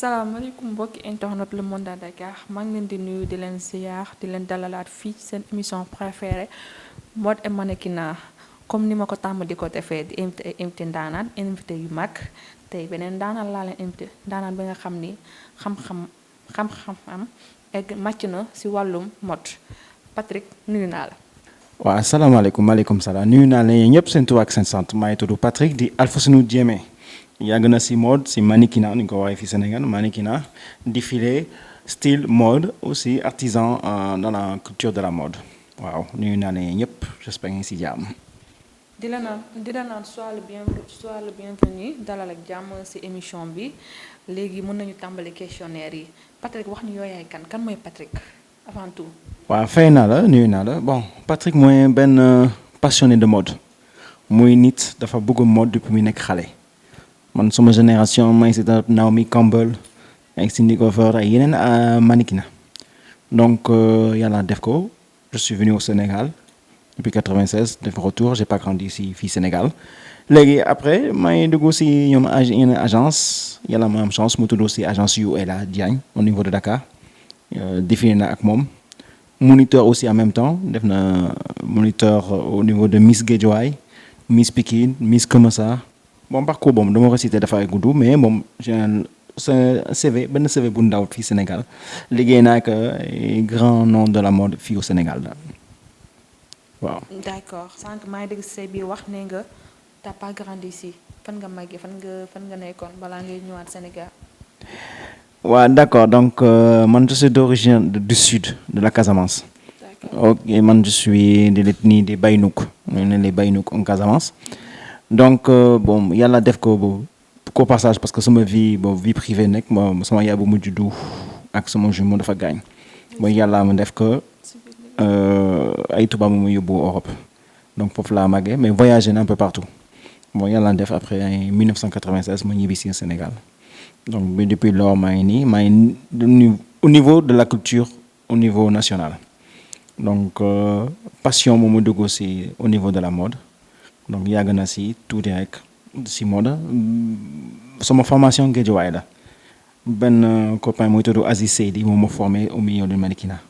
asalaamaaleykum mbokki internet Le Monde à Dakar maa ngi leen di nuyu di leen ziar di leen dalalaat fii ci seen émission préférée mode et mannequinat comme ni ma ko tàmm di ko defee di invité ndaanaan invité yu mag tey beneen ndaanaan laa leen invité ndaanaan bi nga xam ni xam-xam egg màcc na ci wàllum mode Patrick nuyu naa la. waaw asalaamaaleykum maaleykum salaam nuyu naa leen ñëpp seen tur ak seen sant maa ngi tudd Patrick di Alphousseynou Diémé yàgg na ci mode ci mannequinat ni ñu ko waxee fii Sénégal mannequinat défilé style mode aussi artisan dans la culture de la mode waaw nuyu naa leen ñëpp j'espère ngeen ci jàmm. di la naan sois le bienvenu dalal ak jàmm ci émission bi léegi mën nañu tàmbali questionnaire yi Patrick wax ñu yooyaay kan mooy Patrick avant tout. waaw fay naa la nuyu naa la bon Patrick mooy benn passionné de mode muy nit dafa bëgg mode depuis muy nekk xale man sama génération maa ngi si Naomi Campbell maa ngi si Cindy Crawford ay yeneen mannequinat donc yàlla def ko je suis venu au Sénégal depuis 96 def retour j'ai pas grandi ici fii Sénégal léegi après maa ngi dugg si ñoom yeneen agence yàlla ma am chance mu tudd si agence ULA Diagne au niveau de Dakar défilé na ak moom. Moniteur aussi en même temps def na moniteur au niveau de Miss Guédiawaye Miss Pikine Miss Keur Massar bon parcours boobu dama ko cité dafa gudd mais moom CV benn CV bu ndaw fii Sénégal liggéey naa ak grand nom de la mode fii au Sénégal daal waaw. d'accord sànq maa ngi dégg say biir wax ne nga t'as pas grandi ici fan nga màggee fan nga nekkoon balaa ngay ñëwaat Sénégal. waaw d'accord donc man je suis d'origine du sud de la Casamance. Ok man je suis de l'ethnie des Baynouk ñu ne les Baynouk en Casamance donc bon yàlla def ko au passage parce que sama vie privée nekk sama yaay bu mu juddu ak sama jumeau dafa gaañ mooy yàlla ma def ko ay tubaab mu yóbbu Europe donc foofu laa màggee mais voyagé na un peu partout bon yàlla def après en 1996 ma ñibbi si Sénégal. donc depuis lors maa ngi au niveau de la culture au niveau national donc passion moom mu dugg si au niveau de la mode donc yàgg na si tuuti rek si mode sama formation Guédiawaye la benn copain muy tudd Aziz Seydi moom ma formé au milieu du mannequinat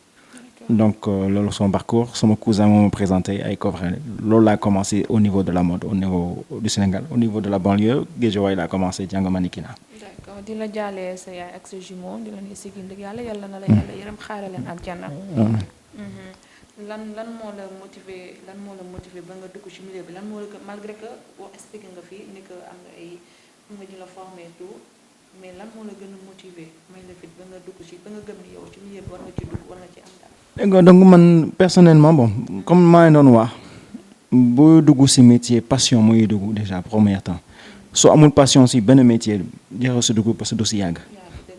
donc loolu sama parcours sama cousin moo ma présenté ay copains loolu laa commencé au niveau de la mode au niveau du Sénégal au niveau de la banlieue Guédiawaye laa commencé jàng mannequinat. di la jaalee sa yaay ak sa jumeau di la ne si gindi yàlla na la yàlla yërëm xaare leen aljanna. lan moo la motiver ba nga dugg ci milieu bi lan moo la malgré que wax expliqué nga fii ni que am nga ñu la formé tout mais lan moo la gën a motiver may la fit ba nga dugg ci ba nga gëm ni yow ci milieu bi war nga ci dugg war nga ci am dara. dégg nga donc man personnellement bon comme maa ngi doon wax boo dugg ci métier passion mooy dugg déjà premier temps. soo amul passion si benn métier jeexal si dugg parce que du si yàgg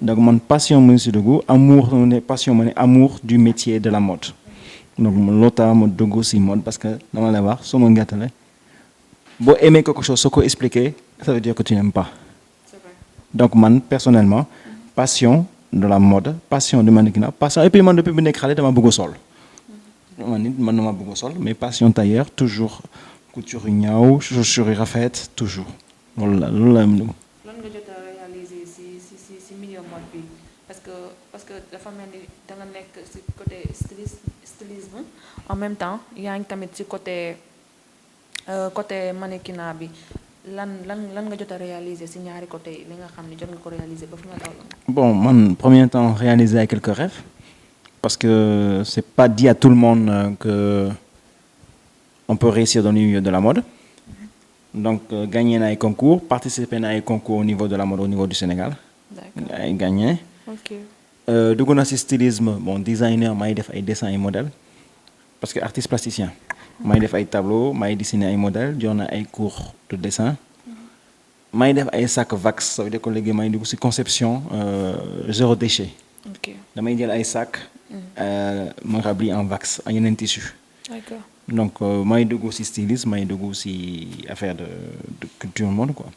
donc man passion mu si dugg amour du métier de la mode donc loolu tax ma dugg si mode parce que dama lay wax soo ma gàttale boo aimé quelque chose soo ko expliquer ça veut dire que tu n'aimes pas donc man personnellement passion de la mode passion de mannequinat passion et puis man depuis bu nekk xale dama bëgg sol man dama bëgg sol mais passion tailleur toujours couture yu ñaaw chaussures yu rafet toujours. loolu la lan nga jot a réaliser ci milieu mode bi parce que dafa mel ni da nga nekk ci côté stylisme en même temps yaa ngi tamit ci côté mannequinat bi lan nga jot a réaliser ci ñaari côté yi li nga xam ne jot nga ko réaliser ba fi nga toll. bon man premier temps réaliser quelques rêves parce que c'est pas dit à tout le monde que on peut réussir dans le milieu de la mode. donc gagné na ay concours participé na ay concours au niveau de la mode au niveau du Sénégal. d'accord ay gagné. ok dugg na ci stylisme bon designer may def ay dessin ay modèles parce que artiste plasticien. may def ay tableau may dessiner ay modèles jox na ay cours de dessin. may def ay sac wax ça veut dire que léegi may dugg ci conception zéro déchet. ok damay jël ay sac. ma rempli en wax ak yeneen tissu. d'accord. donc may dugg ci stylisme may dugg ci affaire de culture mode quoi.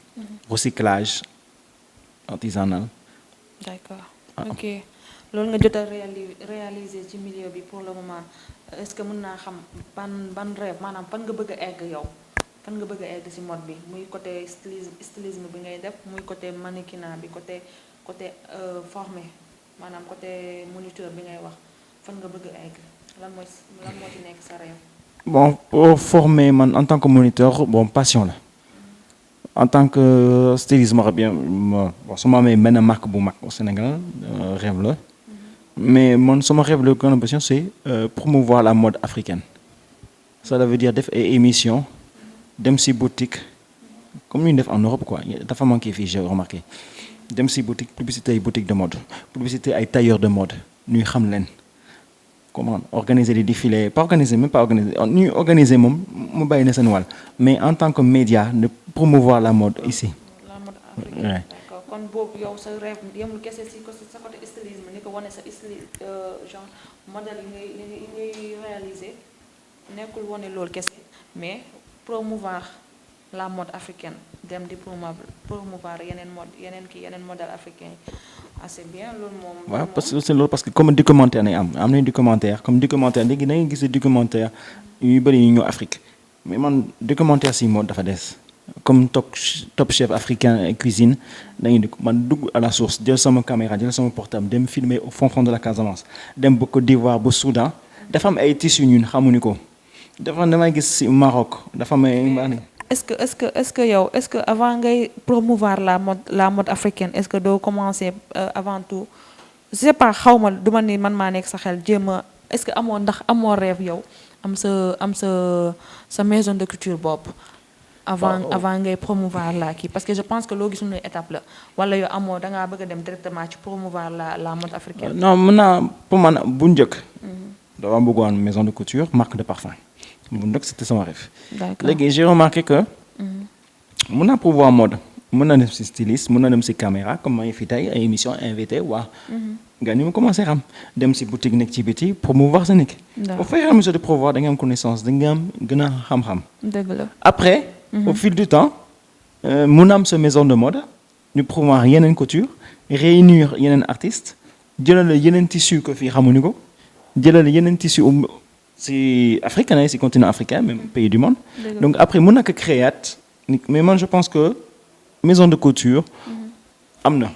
recyclage artisanal. d'accord ok loolu nga jot a réaliser ci milieu bi pour le moment est-ce que mën naa xam ban rêve maanaam fan nga bëgg a egg yow fan nga bëgg a egg ci mode bi muy côté stylisme bi ngay def muy côté mannequinat bi côté côté formé maanaam côté moniteur bi ngay wax fan nga bëgg egg lan moo ci nekk sa rêve. Bon, pour former en tant que moniteur, bon, passion là. En tant que styliste marocain, bon, sama amee benn marque bu mag au Sénégal, rêve là. Mais sama rêve le grande passion c'est promouvoir la mode africaine. Ça veut dire def ay émission, dem si boutique, comme ñu def en Europe quoi. Dafa manqué fii, j'ai remarqué. Dem si boutique, publicité ay boutique de mode, publicité ay tailleur de mode, ñuy xam leen. Comment organiser des défilés, pas organiser, même pas organiser, nous organiser mais en tant que média, de promouvoir la mode ici. La mode africaine. Ouais. D'accord. Kon boobu yow sa rêve yemul kese si sa côté stylisme ni ko wane sa genre modèle yi ngay réaliser nekkul wane loolu kese mais promouvoir la mode africaine dem di promouvoir yeneen modèle africain yi. Ah, c'est bien loolu moom. Ouais, parce que comme documentaire nañ am nañ documentaire comme documentaire léegi da ngay gis documentaire yu bëri yu ñëw Afrique mais man documentaire si mode dafa des comme top chef africain et cuisine dañuy man dugg à la source jël sama caméra jël sama portable dem filmer au fond de la Casamance dem ba Côte d'Ivoire ba Soudan dafa am ay tissus ñun xamuñu ko dafa damay gis si Maroc dafa am ay. Est-ce que avant ngay promouvoir la mode africaine est-ce que doo commencer avant tout je sais pas xawma duma ni man maa nekk sa xel jéem a est-ce que amoo rêve yow am sa maison de culture bopp avant ngay promouvoir la kii parce que je pense que loo gis une étape la wala yow amoo dangaa bëgg a dem directement ci promouvoir la mode africaine. Non mën naa pour man bu njëkk. dama bëggoon maison de couture marque de parfum. Donc c'était son rêve. D'accord. Léegi j'ai remarqué que mën naa promouvoir mode mën naa dem si styliste mën naa dem si caméra comme maa ngi fi tey ay émission invité waa nga ni mu commencé xam dem si boutique nekk ci biti promouvoir sa nekk au fur et à mesure de promouvoir da nga am connaissance da nga am gën a xam-xam. Dëgg la. Après au fil du temps mën naa am sa maison de mode ñu promouvoir yeneen couture réunir yeneen artistes jëlal yeneen tissu ko fii xamuñu ko jëlal yeneen tissu si africain si continent africain même pays du monde. Donc après mën na ko créer mais man je pense que maison de couture am na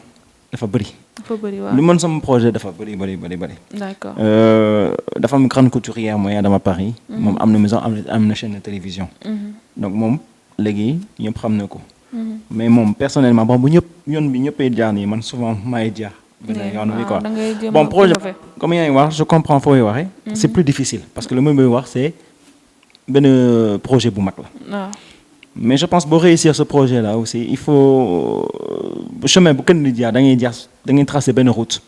dafa bëri. dafa bëri waaw lu mën sama projet dafa bëri. D'accord. dafa am grande couturière mooy Adama Paris. moom am na maison am na chaîne de télévision. Donc moom léegi ñëpp xam na ko. mais moom personnellement bon bu ñëpp yoon bi ñëppay jaar nii man souvent maay jaar. yoon bi quoi bon projet comme yaa ngi wax je comprends fooy waxee. c'est plus difficile parce que le même wax c'est benn projet bu mag la. Mais je pense que pour réussir ce projet-là aussi, il faut chemin bu kenn di jaar da ngay tracer benn route.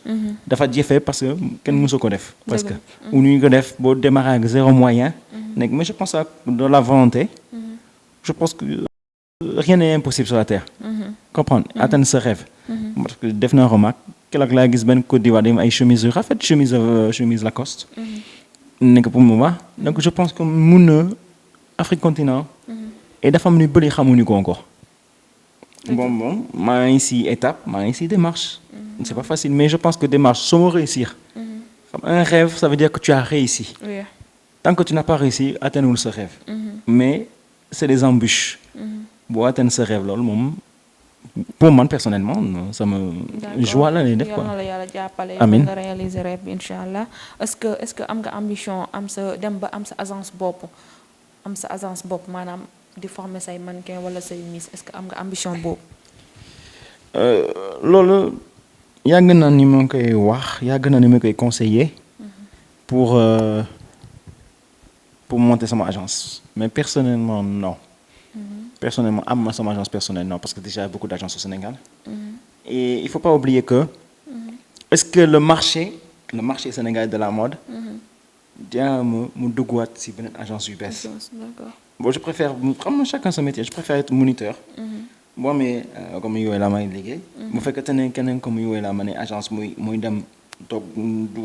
dafa jafe parce que kenn mësu ko def. parce que ou ñu ko def boo démarrer avec zéro moyen. mais je pense que de la volonté. je pense que rien n'est impossible sur la terre. comprendre atteindre ce rêve. parce que def naa remarque keroog laa gis benn Côte d'Ivoire dem ay chemise yu rafet chemise Lacoste. nekk pour mu baax donc je pense que mun na Afrique continent. Et dafa am ñu bëri xamuñu ko encore. Bon maa ngi si étape maa ngi si démarche. C'est pas facile mais je pense que démarche soo réussir. Un rêve ça veut dire que tu as réussi. Oui. Tant que tu n'as pas réussi atteindre ce rêve. Mais c'est des embûches. boo atteindre ce rêve loolu moom pour man personnellement ça me joie la lay def quoi. yal na la yàlla jàppale. amiin nga réaliser rêve bi incha allah est-ce que am nga ambition am sa dem ba am sa agence bopp maanaam. di former say mannequin wala say miss est-ce que am nga ambition boobu. loolu yàgg na ni ma koy wax yàgg na ni ma koy conseiller. pour monter sama agence mais personnellement non. Personnellement am na sama agence personnelle non parce que déjà il y a beaucoup d'agences au Sénégal. Et il faut pas oublier que. est-ce que le marché sénégalais de la mode. dina mu duggaat ci beneen agence yu bees. D'accord. Bon, je préfère, comme chacun son métier, je préfère être moniteur. Bon, mais comme il y a la main liggéey. Bu fekkee te ne keneen comme il y a la main agence muy dem toog du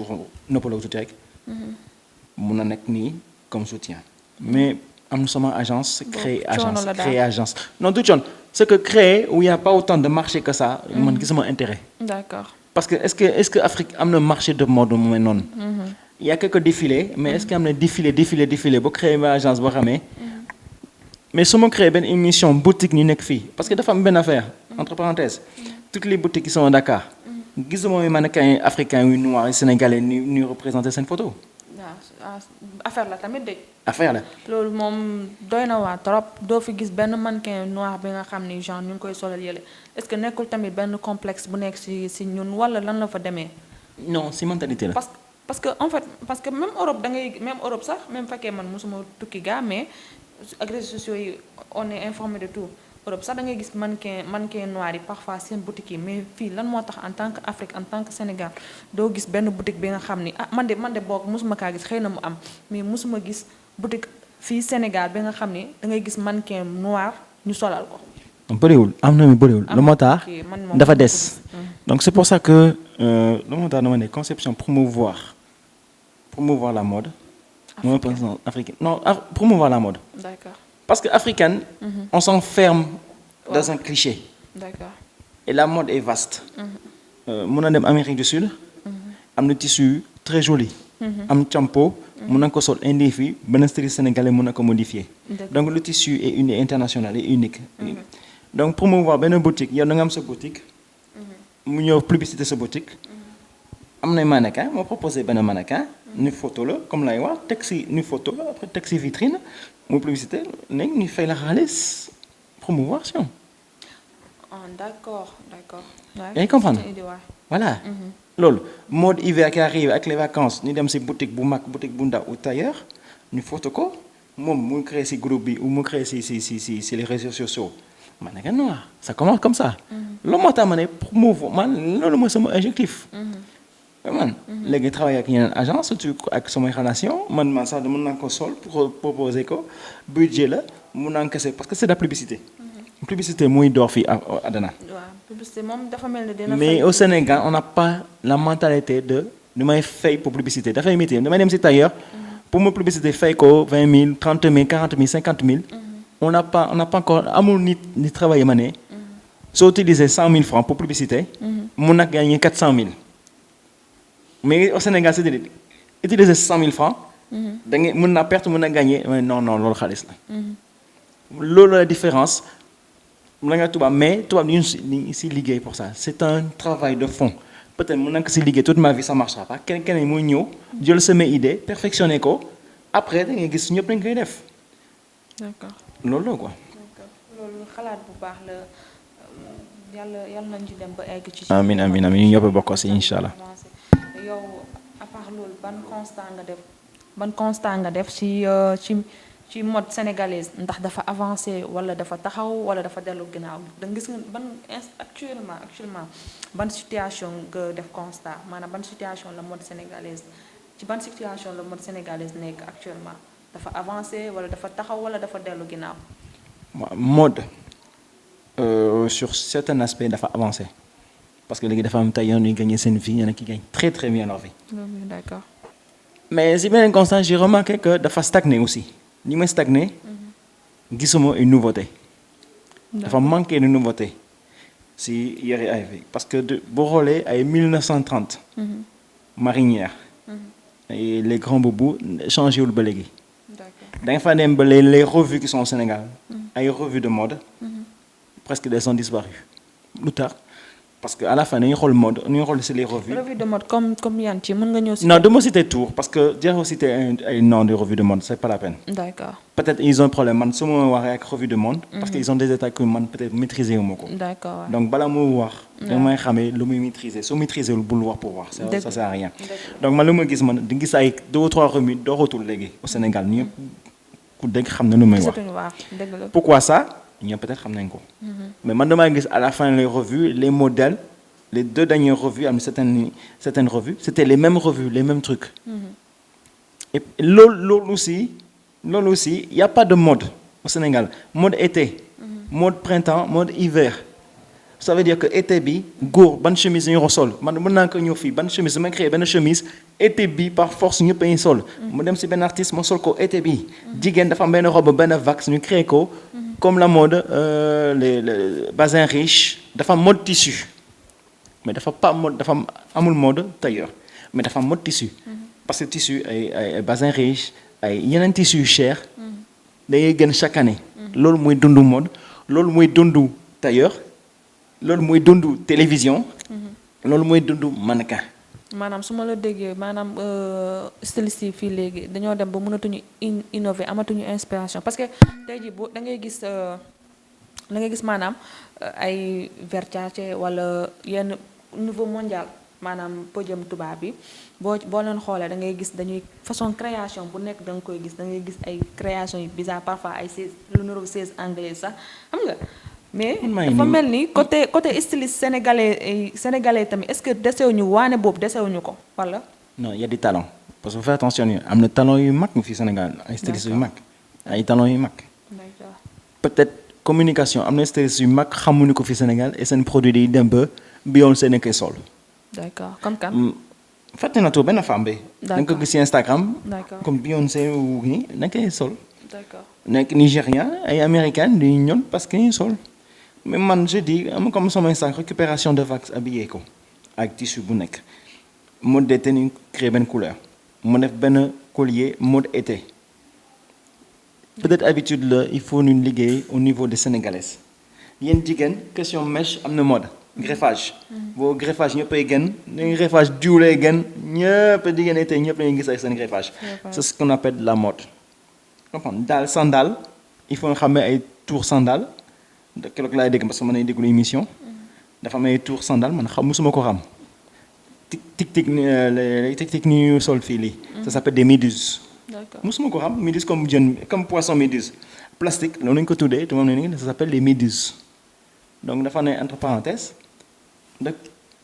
noppaloo tuuti rek. mun na nekk nii comme soutien. Mais am sama agence créer agence. Non du coon c'est que créer où il y a pas autant de marché que ça. man gisuma intérêt. D'accord. Parce que est-ce que Afrique am na marché de mode mu mel noonu. Il y a quelques défilés mais est-ce qu'il y a un défilé boo créer ma agence boo xamee. Mais si on crée une émission boutique ni nekk fii parce que dafa am benn affaire entre parenthèses toutes les boutiques qui sont à Dakar gisuma mannequin africain yu noir yu sénégalais ni représenté seen photo. waaw affaire la tamit de. affaire la. loolu moom doy na waa trop doo fi gis benn mannequin noir bi nga xam ni genre ñu ngi koy solal yële est-ce que nekkul tamit benn complexe bu nekk ci ñun walla lan la fa demee. non ci mentalité la. parce que en fait parce que même Europe da ngay même Europe sax même fekkee man mosuma tukki gaa mais ak réseaux sociaux yi on est informé de tout Europe sax da ngay gis mannequin noir yi parfois seen boutique yi mais fii lan moo tax en tant que Afrique en tant que Sénégal doo gis benn boutique bi nga xam ni man de boog mosuma kaa gis xëy na mu am mais mosuma gis boutique fii Sénégal bi nga xam ni da ngay gis mannequin noir ñu solal ko. bëriwul am na mu bëriwul. lu moo tax dafa des. donc c'est pour ça que lu moo tax dama ne conception promouvoir la mode. africaine non promouvoir la mode. D'accord. Parce que africaine, on s'enferme dans un cliché. D'accord. Et la mode est vaste. Mon dem Amérique du Sud, am na tissu très joli. Am champo, mon ko sol indi fi, ben styliste sénégalais mon ko modifier. Donc le tissu est unique, international et unique. Donc promouvoir ben boutique, yow da nga am sa boutique. Mu ñëw publicité sa boutique. Am na mannequin, moo proposé ben mannequin, une photo là, comme lay wax, teg si une photo là, après teg si vitrine. Mon publicité, nous fait la réaliser promotion. D'accord. Vous comprenez? Voilà. Lol, mode hiver qui arrive avec les vacances, nous sommes ces boutiques boutique bunda ou tailleur, nous photo ko, moi nous créer ces groupes ou nous créer ces les réseaux sociaux. Mannequin noir, ça commence comme ça. Le mot à mané promouvoir, moi c'est mon objectif. Man léegi travailler ak yeneen agence surtout ak samay relation man sax mën naa ko sol pour proposer ko budget la mun naa kese parce que c'est de la publicité. Publicité muy door fii àddina. waaw publicité moom dafa mel ni dina. mais au Sénégal on n'a pas la mentalité de nu may fay pour publicité dafay métti damay dem si tailleur pour ma publicité fay ko 20 000 30 000 40 000 50 000. on n'a pas encore amul nit travailler ma ne. soo utiliser 100 000 francs pour publicité. mun na gagner 400 000. Mais au Sénégal, c'est utiliser 100 000 francs, da ngay mën na perte mën na gagner non loolu xaalis la. loolu la différence la nga tubaab mais tubaab ñu si liggéey pour ça c'est un travail de fond peut-être mën na ko si liggéey toute ma vie ça marchera pas keneen mooy ñëw jël sama idée perfectionner ko après da ngay gis ñëpp dañ koy def. D'accord. loolu la quoi. D'accord loolu xalaat bu baax la yàlla nañ ci dem ba egg ci. amiin ñu ñëpp bokk si incha allah. yow à part loolu ban constat nga def ci mode sénégalaise ndax dafa avancé wala dafa taxaw wala dafa dellu ginnaaw da nga gis ban actuellement ban situation nga def constat maanaam ban situation la mode sénégalaise ci ban situation la mode sénégalaise nekk actuellement dafa avancé wala dafa taxaw wala dafa dellu ginnaaw. mode sur certains aspects dafa avancé. Parce que les femmes tailleuses ont gagné cette vie, il y en a qui gagnent très très bien leur vie. D'accord. Mais si bien constant, j'ai remarqué que dafa stagner aussi. Ni moi stagner, gisuma une nouveauté. Dafa manquer de nouveauté. Si il y aurait arrivé, parce que de Borolé à 1930, marinière et les grands boubous changé au belégui. D'accord. D'un les revues qui sont au Sénégal, les revues de mode, presque elles sont disparues. Plus tard. Parce qu'à la fin, nous avons le mode, nous avons les revues. Revue de mode comme Yanti, non, de moi c'était tout, parce que dire aussi un nom de revue de mode, c'est pas la peine. D'accord. Peut-être ils ont un problème, man, si on avec revue de mode, parce qu'ils ont des détails que man peut-être maîtriser au moko. D'accord. Donc bala mo voir, vraiment xamé lu muy maîtriser, so maîtriser le boulot pour voir, ça sert à rien. Donc man lu ma gis man di gis ay 2 ou 3 revues do retour légui au Sénégal ñepp ku dégg xam na lu may wax. Pourquoi ça? Ils ont peut-être ramené un coup. Mais maintenant, à la fin, les revues, les modèles, les 2 dernières revues, certaines revues, c'était les mêmes revues, les mêmes trucs. Et l'autre aussi, il n'y a pas de mode au Sénégal. Mode été, mode printemps, mode hiver. Ça veut dire que été bi, gour, bonne chemise ñu sol. Man mën ko ñëw fi bonne chemise, ma créé benn chemise été bi par force ñu pay sol. Mu dem ci ben artiste mo sol ko été bi. Jigéen dafa am benn robe benn vax ñu créé ko comme la mode les bazin riche, dafa mode tissu. Mais dafa pas mode dafa amul mode tailleur, mais dafa mode tissu. Parce que tissu ay bazin riche, ay yeneen tissu cher. Day gën chaque année. Loolu mooy dundu mode, loolu mooy dundu tailleur. Loolu mooy dundu télévision loolu mooy dundu mannequin. maanaam su ma la déggee maanaam styliste yi fii léegi dañoo dem ba mënatuñu innover amatuñu inspiration parce que tey jii bu da ngay gis maanaam ay Versace wala yenn niveau mondial maanaam podium tubaab bi boo leen xoolee da ngay gis dañuy façon création bu nekk da nga koy gis da ngay gis ay création yu bizarre parfois ay siège lu niroog siège anglais sax xam nga. mais dafa mel ni côté styliste sénégalais tamit est-ce que desewuñu waane boobu desewuñu ko wala. non y a du talent parce que faut faire attention am na talent yu mag fii Sénégal ay stylistes yu mag ay talent yu mag. d'accord peut-être communication am na stylistes yu mag xamuñu ko fii Sénégal et seen produit yi dem ba Beyoncé nekkee sol. d'accord comme kan. fàtte na tur benn femme bi. da nga ko gis ci Instagram. d'accord comme Beyoncé wu nii nekkee sol. d'accord nekk Nigérian ay américain di ñoon parce que ñu sol. mais man je dis am comme sama Instagram récupération de wax habillé ko ak tissu bu nekk mode d'été ni créé benn couleur mu def benn collier mode été peut-être habitude la il faut ñu liggéey au niveau des sénégalaises yéen jigéen question mèche am na mode greffage boo greffage ñëpp ay gën dañuy greffage diwlee gën ñëpp jigéen été ñëpp lañuy gis ak seen greffage c'est ce qu'on appelle la mode comprendre daal sandal il faut nga xam ne ay tour sandal keroog laay dégg parce que man ay déglu émission dafa am ay tour sandal man musuma ko xam tic ni ñu sol fii lii ça s'appelle des méduses musuma ko xam méduse comme jeune comme poisson méduse plastique loolu nañu ko tuddee te moom ne ça s'appelle les méduses donc dafa ne entre parenthèses donc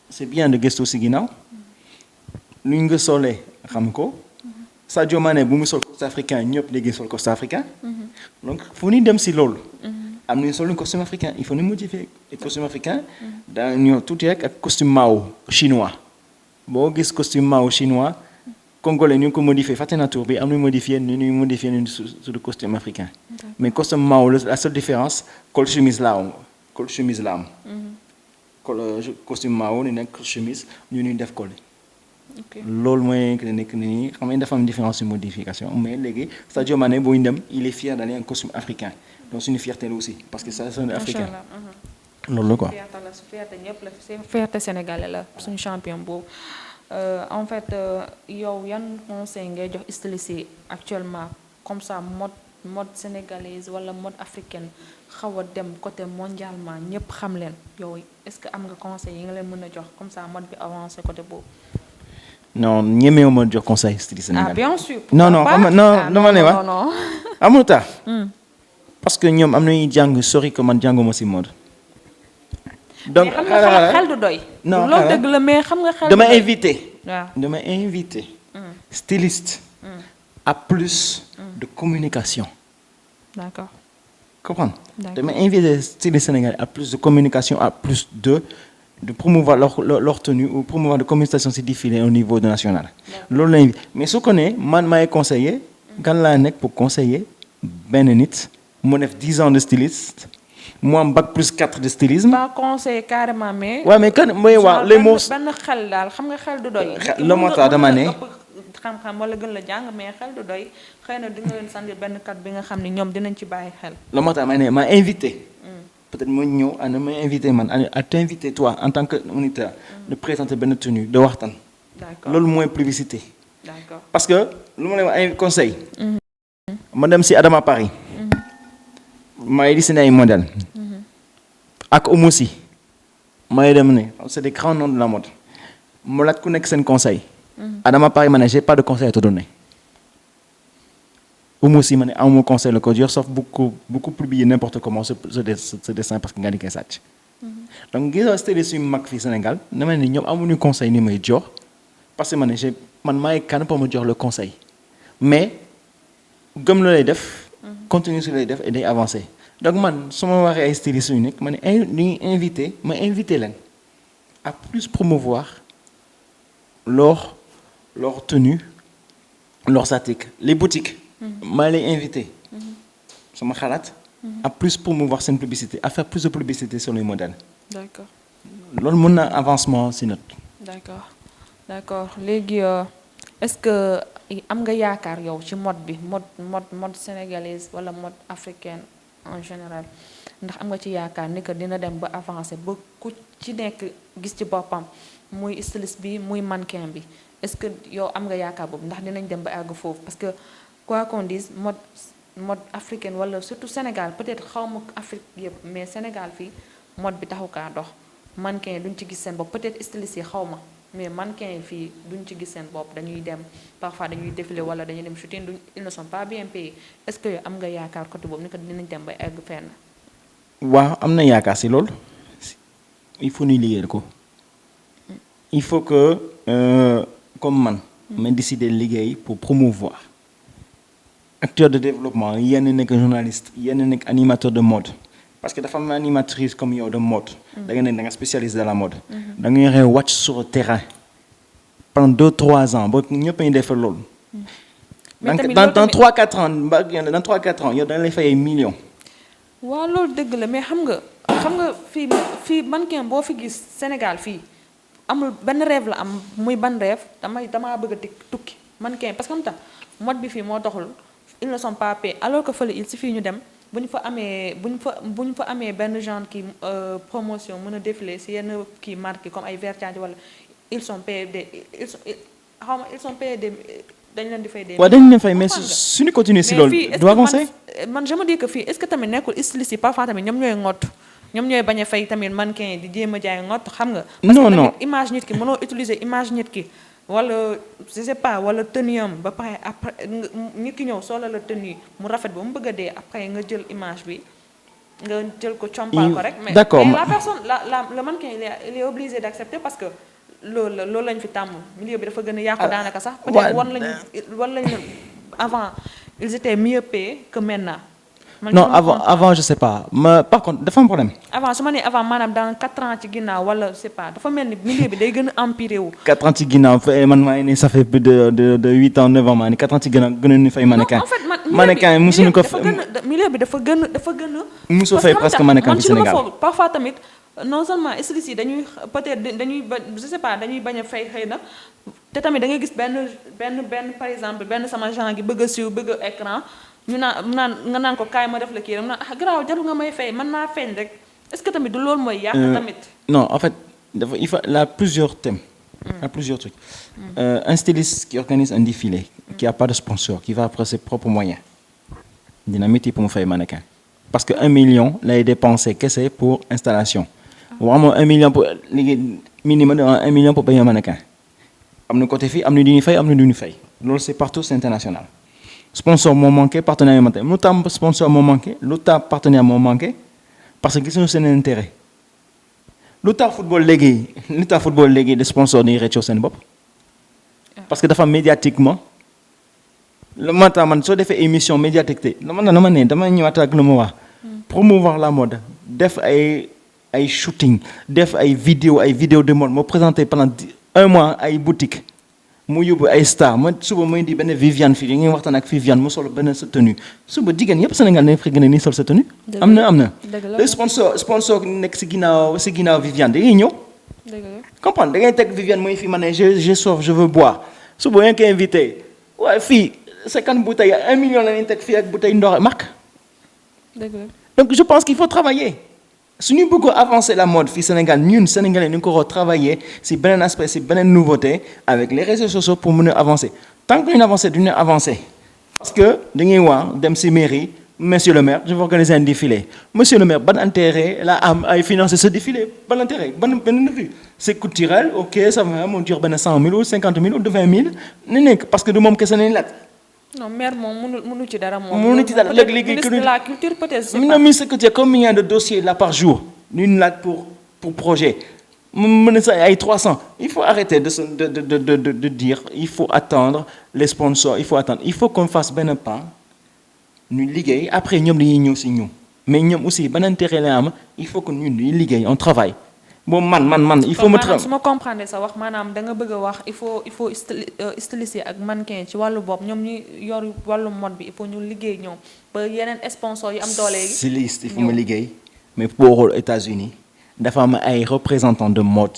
c'est bien de gëstu si ginnaaw lu ñu nga solee xam ko Sadio Mané bu mu sol costume africain ñëpp léegi sol costume africain donc fu ñu dem si loolu am nañu sol costume africain il faut ñu modifier costume africain daa ñëw tuuti rek ak costume Mao chinois boo gis costume Mao chinois congolais ñu ngi ko modifié fàtte na tur bi am nañu modifié ñu modifié ñu sur le costume africain mais costume Mao la seule différence col chemise la am costume Mao ni nekk chemise ñu ñuy def col loolu mooy que nekk nii xam nga dafa am différence de modification mais léegi Sadio Mané boo ñu dem il est fier d'aller en costume africain donc c'est une fierté là aussi parce que ça c'est africain loolu la quoi. fierté ñëpp la fierté sénégalais la suñu champion boobu en fait yow yan conseil ngay jox styliste yi actuellement comme ça mode sénégalaise wala mode africaine xaw a dem côté mondialement ñëpp xam leen yow est-ce que am nga conseil yi nga leen mën a jox comme ça mode bi avancé côté boobu. non ñemewu ma jox conseil styliste sénégalais. ah bien sûr. non dama ne wax non amul tax parce que ñoom am nañu jàng sori que man jànguma ci mode. donc xam nga xel du doy. non loolu dëgg la mais xam nga xel. dama invité. waaw dama invité. styliste. à plus de communication. d'accord. comprendre. dama invité styliste sénégalais à plus de communication à plus de promouvoir leur tenue ou promouvoir de communication ci défilé au niveau national. loolu la invité mais su ko nee man maay conseiller. kan laa nekk pour conseiller benn nit. mu def 10 ans de styliste mu am bac plus 4 de stylisme. pas conseil carrément mais. waaw mais kan mooy waa les mots. benn xel daal xam nga xel du doy. la moo tax dama ne. xam-xam wala gën la jàng mais xel du doy xëy na di nga leen sendir benn kat bi nga xam ne ñoom dinañ ci bàyyi xel. la moo tax ma ne ma invité. peut-être ma ñëw ana ma invité man à t'inviter toi en tant que moniteur. de présenter benn tenue de waxtaan. d'accord loolu mooy publicité. d'accord parce que lu ma lay wax ay conseil. ma dem si Adama Paris. may dessiné ay modèle ak Omoussi may dem ne c'est des grands noms de la mode mu laaj ku nekk seen conseil Adama Paris ma ne j'ai pas de conseil à te donner Omoussi ma ne amuma conseil la ko jox sauf beaucoup publier n'importe comment ce dessin parce que nga di koy sàcc donc gisoo styliste yu mag fii Sénégal dama ne ñoom amuñu conseil ni may jox parce que ma ne man maay kan pour ma jox le conseil mais gëm la lay def continue si lay def et day avancer donc man su ma waxee ay stylistes yu nekk ma ne dañuy invité leen à plus promouvoir leur tenue leurs articles les boutiques maa lay invité sama xalaat à plus promouvoir seen publicité à faire plus de publicité sur les modèles d'accord loolu mën na avancement si note d'accord léegi est-ce que am nga yaakaar yow ci mode bi mode sénégalaise wala mode africaine en général ndax am nga ci yaakaar ni que dina dem ba avancer ba ku ci nekk gis ci boppam muy styliste bi muy mannequin bi est-ce que yow am nga yaakaar boobu ndax dinañ dem ba àgg foofu parce que quoi qu'on dise mode africaine wala surtout Sénégal peut-être xawma Afrique yëpp mais Sénégal fii mode bi taxu kaa dox mannequin yi duñ ci gis seen bopp peut-être styliste yi xawma mais mannequin yi fii duñ ci gis seen bopp dañuy dem parfois dañuy défiler wala dañuy dem shooting ils ne sont pas bien payés est-ce que yow am nga yaakaar côté boobu ni ko dinañ dem ba egg fenn. waaw am na yaakaar si loolu il faut ñu liggéeyal ko il faut que comme man ma décider liggéey pour promouvoir acteur de développement yenn nekk journaliste yenn nekk animateur de mode parce que dafa am animatrice comme yow de mode da nga spécialiste de la mode da nga yore wàcc sur le terrain pendant 2-3 ans ba ñëpp ñu defal loolu dans 3-4 ans dans 3-4 ans yow da nga lay fay ay millions. waaw loolu dëgg la mais xam nga fii mannequin boo fi gis Sénégal fii amul benn rêve la am muy ban rêve damaa bëgg a tukki mannequin parce que xam tax mode bi fii moo doxul ils ne sont pas payés alors que fële il suffit ñu dem bu ñu fa amee benn genre kii promotion mën a défiler si yenn kii marque comme ay Versace wala ils sont payés ils sont payés dañ leen di fay des. waaw dañ leen fay mais suñu continuer si loolu. doit avancer man je me dis que fii est-ce que tamit nekkul styliste yi parfois tamit ñoom ñooy ngott ñoom ñooy bañ a fay tamit mannequin yi di jéem a jaay ngott xam nga. non parce que image nit ki mënoo utiliser image nit ki wala je sais pas wala tenue am ba pare après nit ki ñëw solo la tenue mu rafet ba mu bëgg a dee après nga jël image bi nga jël ko compal ko rek. d'accord mais la personne le mannequin il est obligé d'accepter parce que. loolu lañ fi tàmm milieu bi dafa gën a yàqu daanaka sax. peut-être wan lañu avant ils étaient mieux payés que maintenant. non avant je sais pas mais par contre dafa am problème. avant su ma nee avant maanaam dans 4 ans ci ginnaaw wala je sais pas dafa mel ni milieu bi day gën a empiré wu. 4 ans ci ginnaaw man maa ngi nii ça fait plus de 8 ans 9 ans maa ngi 4 ans ci ginnaaw gën a ñu fay mannequin. non en fait mannequin yi mosuñu ko. milieu bi dafa gën a. mosoo fay presque mannequin ci Sénégal parfois tamit. non seulement styliste yi dañuy peut-être dañuy je sais pas dañuy bañ a fay xëy na te tamit da ngay gis benn par exemple benn sama genre gi bëgg a siiw bëgg a écran ñu naan nga naan ko kaay ma def la kii rek mu naan garaaw jarul nga may fay mën naa feeñ rek est-ce que tamit du loolu mooy yàq tamit. non en fait il faut là plusieurs thèmes. plusieurs trucs. Un styliste qui organise un défilé qui a pas de sponsor qui va après ses propres moyens dina métti pour mu fay mannequin parce que 1 million lay dépenser kese pour installation. vraiment 1 million pour minimum de 1 million pour payer un mannequin am na côté fii am na du ñu fay am na du ñu fay loolu c'est partout c'est international sponsor moo manqué partenaire moo manqué lu tax sponsor moo manqué lu tax partenaire moo manqué parce que gisuñu seen intérêt lu tax football léegi de sponsor dañuy rëccoo seen bopp parce que dafa médiatiquement moo tax man soo defee émission médiatique te dama ñëwaat ak lu ma wax promouvoir la mode def ay shooting def ay vidéo de mode moo présenté pendant 1 mois ay boutique mu yóbbu ay star ma suba muy di benn Viviane fii ngi waxtaan ak Viviane mu sol benn sa tenue suba jigéen yëpp Sénégal dañuy fekk ne nii sol sa tenue. am na le sponsor nekk si ginnaaw Viviane da ngay ñëw. comprendre da ngay teg Viviane mooy fii ma ne j'ai soif je veux boire suba yaa ngi koy invité waaye fii 50 bouteilles 1 million la ñuy teg fii ak bouteille ndox marque. donc je pense qu'il faut travailler. su ñu bëgg avancer la mode fii Sénégal ñun Sénégalais ñu ko travailler si beneen aspect si beneen nouveauté avec les réseaux sociaux pour mën a avancer tant que ñu avancer duñu avancer parce que dañuy wax dem si mairie monsieur le maire je vais organiser un défilé monsieur le maire ban intérêt la am ay financer ce défilé ban intérêt ban vue c'est culturel ok ça va mu jox benn 100 000 ou 50 000 ou 20 000 ne nekk parce que du moom kese nañ laaj. non maire moom mënu ci dara moom. mënu ci dara léegi ministre de la culture peut-être. ministre de la culture combien de dossiers là par jour ñu laaj pour projet mën na sax ay 300 il faut arrêter de dire il faut attendre les sponsors il faut qu'on fasse benn pas ñu liggéey après ñoom dañuy ñëw si ñu mais ñoom aussi ban intérêt la am il faut que ñun ñuy liggéey on travaille. bon man il faut me maanaam su ma comprendre sa wax maanaam da nga bëgg a wax il faut styliste ak mannequin ci wàllu bopp ñoom ñi yor wàllu mode bi il faut ñu liggéey ñoom ba yeneen sponsor yu am doole yi. styliste il faut ma liggéey mais pour aux États-Unis dafa am ay représentants de mode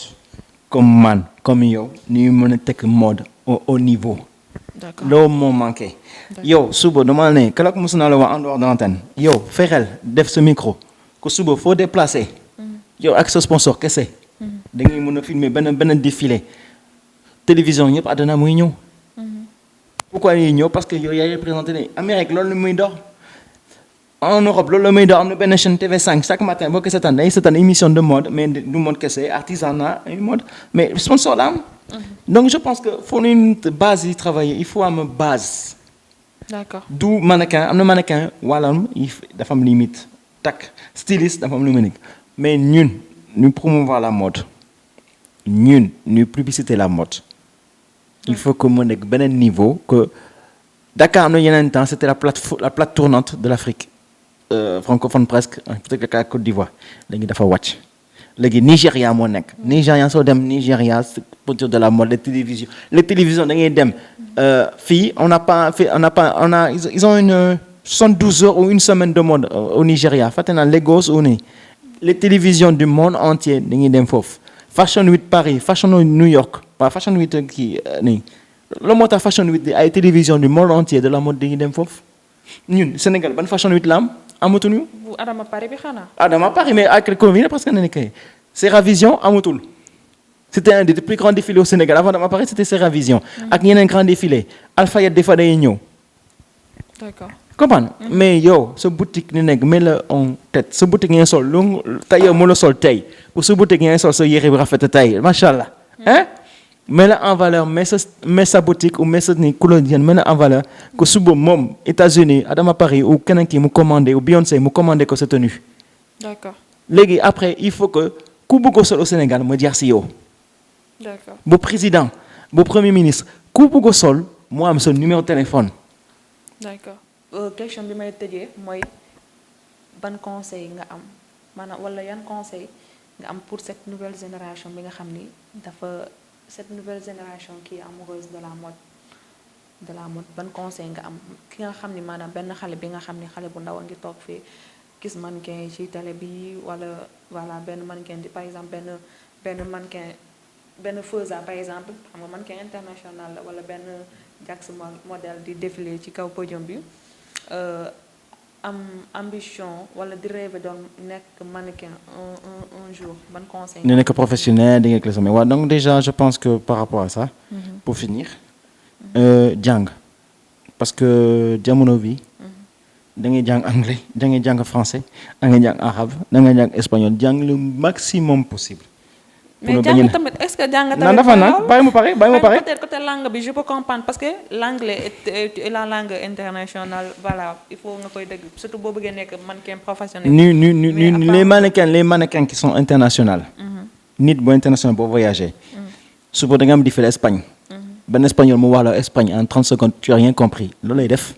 comme man comme yow ni mën a teg mode au haut niveau. d'accord loolu moo manqué. yow suba dama ne keroog mos naa la wax en dehors de l'antenne yow fexeel def sa micro que suba foo déplacer. yow ak sa sponsor kese da ngay mën a filmer benn défilé télévision ñëpp àdduna muy ñëw. pourquoi ñuy ñëw parce que yow yaay représenté ne Amérique loolu la muy dox. en Europe loolu la muy dox am na benn chaîne TV5 chaque matin boo ko seetaan dañuy seetaan émission de mode mais du mode kese artisanat et mode mais sponsor la am. donc je pense que faut une base yi travailler il faut am base. d'accord du mannequin am na mannequin wàllam dafa am limite takk styliste dafa am lu mu nekk mais ñun ñu promouvoir la mode ñun ñu publicité la mode. il faut que mu nekk beneen niveau que Dakar am na yeneen temps c'était la plate tournante de l'Afrique francophone presque peut-être que la Côte d'Ivoire léegi dafa wàcc léegi Nigéria moo nekk Nigéria soo dem Nigéria pour dire de la mode les télévisions da ngay dem fii on a ils ont une 72 heures ou une semaine de mode au Nigéria fàtte naa Lagos ou ni les télévisions du monde entier dañuy dem foofu Fashion Week Paris Fashion Week New York pas Fashion Week kii nii loolu moo tax Fashion Week ay télévision du monde entier de la mode dañuy dem foofu ñun Sénégal ban Fashion Week la am amatuñu. bu Adama Paris bi xanaa. Adama Paris mais avec le Covid parce que nee na kay Seravision amatul c'était un des plus grands défilés au Sénégal avant Adama Paris c'était Seravision. ak yeneen grands défilés Alfayet des fois day ñëw. d'accord. comprendre mais yow sa boutique ni nekk mets la en tête sa boutique ngeen sol lu tailleur moo la sol tey pour sa boutique ngeen sol sa yére bu rafet tey macha allah. hein mets la en valeur mets sa boutique ou mets sa ni colonienne mets la en valeur que suba moom États-Unis Adama Paris ou keneen ki mu commandé ou Beyoncé mu commandé ko sa tenue. d'accord. léegi après il faut que ku bëgg ko sol au Sénégal mu jaar si yow. d'accord. bu président bu premier ministre ku bëgg ko sol mu am sa numéro de téléphone. d'accord. question bi may tëjee mooy ban conseil nga am maanaam wala yan conseil nga am pour cette nouvelle génération bi nga xam ni cette nouvelle génération qui est amoureuse de la mode ban conseil nga am ki nga xam ni maanaam benn xale bi nga xam ni xale bu ndaw a ngi toog fii gis mannequin yi ci télé bi wala voilà benn mannequin di par exemple benn mannequin benn Feuza par exemple xam nga mannequin international la wala benn Jax modèle di défilé ci kaw podium bi am ambition wala di rêve doon nekk mannequin un jour ban conseil. ne nekk professionnel di nga classer waaw donc déjà je pense que par rapport à ça. pour finir jàng parce que jamono bi da ngay jàng anglais da ngay jàng français da ngay jàng arabe da ngay jàng espagnol jàng le maximum possible. mais jàng tamit est-ce que jàng tamit. non dafa naan bàyyi ma pare peut-être côté langue bi je peux comprendre parce que l'anglais est la langue internationale voilà il faut nga koy dégg surtout boo bëggee nekk mannequin professionnel. les mannequins qui sont internationales. nit boo international boo voyagé. suba da nga am di fële Espagne. benn espagnol mu wax la Espagne en 30 secondes tu as rien compris loolu lay def.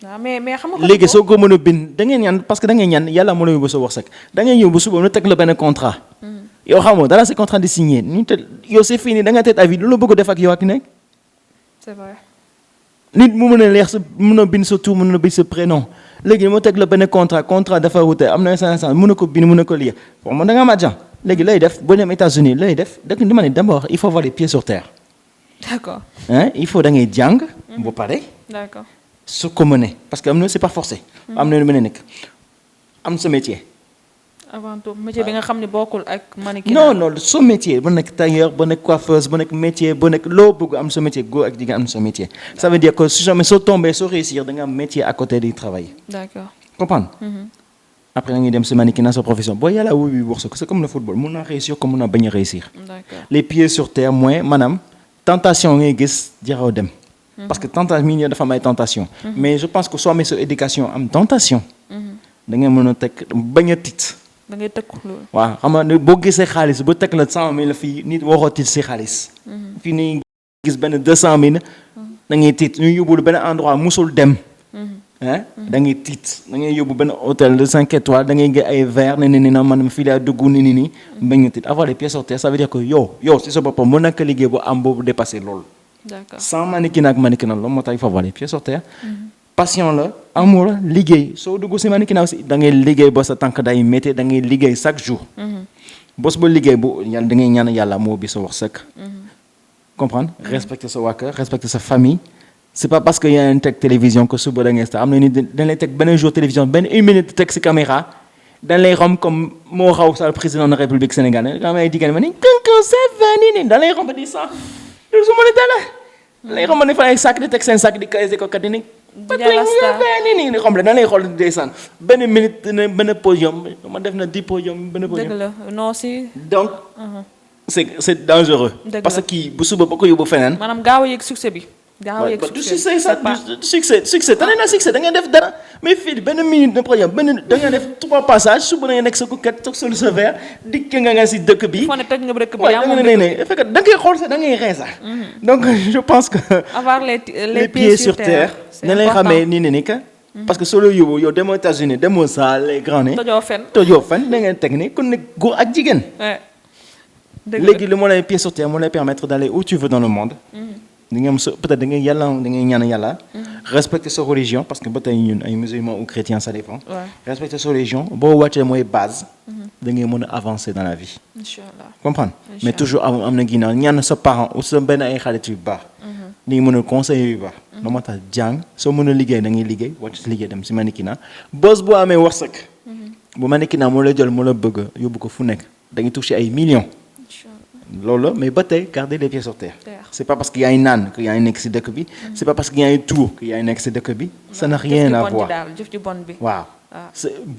waaw mais xam nga. léegi soo ko mën a bind da ngay ñaan parce que da ngay ñaan yàlla moo la yóbbu sa wërsëg da ngay ñëw ba suba nu teg la benn contrat. yow xam nga dara c'est contrat de signer ñu te yow c'est fini da nga tête à vie lu la bëgg a def ak yow ak nekk. c'est vrai. nit mu mën a leer sa mën a bind sa tur mën a bind sa prénom léegi moo teg la benn contrat dafa wute am na instant mën na ko bind mën na ko lire bon man da nga am argent léegi lay def boo dem États-Unis lay def dëkk di ma ne d'abord il faut avoir les pieds sur terre. d'accord. hein il faut da ngay jàng. ba pare. d'accord. su ko mënee parce que am na c'est pas forcé. am na lu mën a nekk am sa métier. avant tout métier bi nga xam ne bokkul ak mannequin. non sa métier ba nekk tailleur ba nekk coiffeuse ba nekk métier ba nekk loo bëgg am sa métier góor ak jigéen am sa métier. ça veut dire que soo tombé soo réussir da nga am métier à côté di travailler. d'accord. comprendre. après da ngay dem sa mannequinat sa profession boo yàlla wuy wax ko c'est comme le football mun naa réussir comme mun naa bañ a réussir. d'accord. les pieds sur terre mooy maanaam tentation ngay gis jaraw dem. parce que tentation mi dafa am ay tentation. mais je pense que soo amee sa éducation am tentation. da ngay mën a teg bañ a tiit. da ngay tëkku loolu. waaw xam nga boo gisee xaalis ba teg la 100,000 fii nit waxoo tiit si xaalis. fii nii gis benn 200,000. da ngay tiit ñu yóbbu benn endroit musul dem. da ngay tiit da ngay yóbbu benn hôtel de 5 étoiles da ngay gis ay verre ne ni na man fii laa dugg ni bañ a tiit avoir les pieds sur terre ça veut dire que yow si sa boppam mën na ko liggéey bu am boobu dépassé loolu. d'accord. sans mannequin ak mannequin loolu moo tax il faut avoir les pieds sur terre. passion la amour la liggéey soo dugg si mannequinat aussi da ngay liggéey ba sa tànk day métti da ngay liggéey chaque jour. bos ba liggéey bu yàlla da ngay ñaan yàlla moo bi sa wax sëkk. comprendre respecter sa waa kër respecter sa famille. c'est pas parce que y a une teg télévision que suba da ngay am na ni dañ lay teg benn jour télévision benn une minute teg si caméra dañ lay xam comme moo xaw sa président de la République sénégalaise nga may jigéen ma ni kankan c'est nii dañ lay xam ba di sax du su ma ne dala lay xam ne fa ay sac di teg seen sac di kaise ko kat ni nii ni xam le dañ lay xool ndeysaan benn minute benn podium ma def na 10 podium benn podium dëgg la non si donc c'est dangereux parce que kii bu suba ba ko yóbbu feneen maanaam gaaw a yëg succès bi gaaw a yëg du succès sax succès tane na succès da ngay def dara mais fii benn minute de podium benn da ngay def 3 passages suba da ngay nekk sa kukat toog sol sa verre dikk nga si dëkk bi foo ne toj nga dëkk bi da nga ne fekk da ngay xool sax da ngay ree sax donc je pense que avoir les pieds sur terre ne lay xamee nii que parce que solo yóbbu yow demoo États-Unis demoo saa les grands ne tojoo fen da ngay teg ni kon ne góor ak jigéen léegi li moo lay pieds sur terre moo lay permettre d'aller où tu veux dans le monde di nga am peut-être da ngay yàlla da ngay ñaan yàlla respecter sa religion parce que ba tey ñun ay musulmans ou chrétiens ça dépend respecter sa religion boo wàccee mooy base da ngay mën a avancer dans la vie inchallah comprendre mais toujours am na ginnaaw ñaan sa parent ou sa benn ay xarit yu baax di nga mën a conseiller yu baax loo moo tax jàng soo mën a liggéey da ngay liggéey wàcc si liggéey dem si mannequinat bés boo amee wërsëg bu mannequinat moo la jël moo la bëgg yóbbu ko fu nekk da ngay toucher ay millions loolu mais ba tey garder les pieds sur terre c'est pas parce que yaa ngi naan que yaa ngi nekk si dëkk bi c'est pas parce que yaa ngi tuur que yaa ngi nekk si dëkk bi ça n'a rien à voir jëf ju bon bi waaw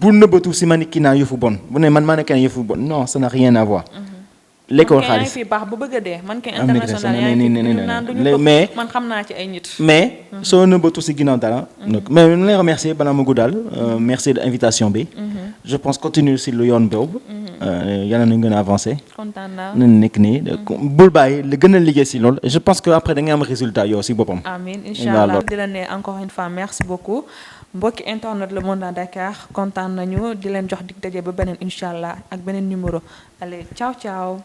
bu nëbbatu si mannequinat yëfu bon bu ne man mannequin yëfu bon non ça n'a rien à voir l'école xaalis man kay yaa ngi fi baax ba bëgg a dee man kay international yaa ngi naan duñu ko mais man xam naa ci ay nit mais soo nëbbatu si ginnaaw dara mais ñu lay remercier balaa ma guddal merci de invitation bi je pense continue si lu yoon boobu yàlla nañu gën a avancé kontaan naa nañu nekk nii bul bàyyi la gën a liggéey si loolu je pense que après da ngay am résultat yow si boppam amiin inchallah di la ne encore une fois merci beaucoup mbokki internet Le Monde à Dakar kontaan nañu di leen jox dig daje ba beneen inchallah ak beneen numéro allez ciao ciao